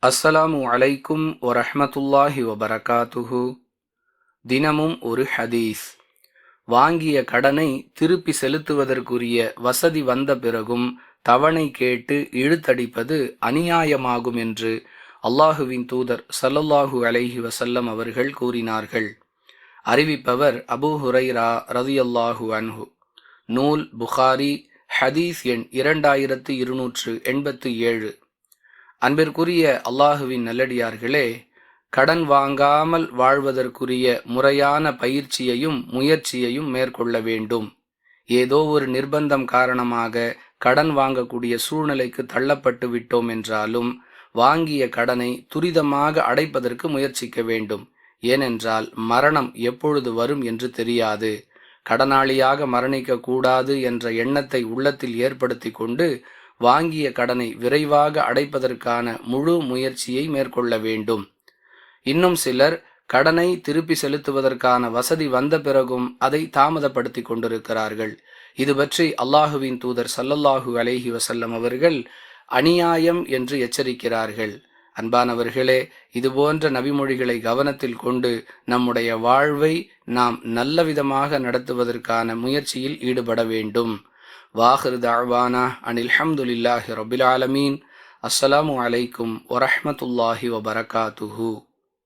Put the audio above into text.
அஸ்ஸலாமு அலைக்கும் வரஹ்மத்துல்லாஹி வபரகாத்துஹு. தினமும் ஒரு ஹதீஸ். வாங்கிய கடனை திருப்பி செலுத்துவதற்குரிய வசதி வந்த பிறகும் தவணை கேட்டு இழுத்தடிப்பது அநியாயமாகும் என்று அல்லாஹுவின் தூதர் ஸல்லல்லாஹு அலைஹி வஸல்லம் அவர்கள் கூறினார்கள். அறிவிப்பவர் அபூ ஹுரைரா ரலியல்லாஹு அன்ஹு. நூல் புகாரி, ஹதீஸ் எண் 2287. அன்பிற்குரிய அல்லாஹுவின் நல்லடியார்களே, கடன் வாங்காமல் வாழ்வதற்குரிய முறையான பயிற்சியையும் முயற்சியையும் மேற்கொள்ள வேண்டும். ஏதோ ஒரு நிர்பந்தம் காரணமாக கடன் வாங்கக்கூடிய சூழ்நிலைக்கு தள்ளப்பட்டு விட்டோம் என்றாலும் வாங்கிய கடனை துரிதமாக அடைப்பதற்கு முயற்சிக்க வேண்டும். ஏனென்றால் மரணம் எப்பொழுது வரும் என்று தெரியாது. கடனாளியாக மரணிக்க கூடாது என்ற எண்ணத்தை உள்ளத்தில் ஏற்படுத்தி கொண்டு வாங்கிய கடனை விரைவாக அடைப்பதற்கான முழு முயற்சியை மேற்கொள்ள வேண்டும். இன்னும் சிலர் கடனை திருப்பி செலுத்துவதற்கான வசதி வந்த பிறகும் அதை தாமதப்படுத்தி கொண்டிருக்கிறார்கள். இது பற்றி அல்லாஹுவின் தூதர் ஸல்லல்லாஹு அலைஹி வஸல்லம் அவர்கள் அநியாயம் என்று எச்சரிக்கிறார்கள். அன்பானவர்களே, இதுபோன்ற நபிமொழிகளை கவனத்தில் கொண்டு நம்முடைய வாழ்வை நாம் நல்லவிதமாக நடத்துவதற்கான முயற்சியில் ஈடுபட வேண்டும். வாஹிர் தஅவானா அனில் ஹம்துலில்லாஹி ரப்பில் ஆலமீன். அஸ்ஸலாமு அலைக்கும் வரஹ்மத்துல்லாஹி வபரகாத்துஹு.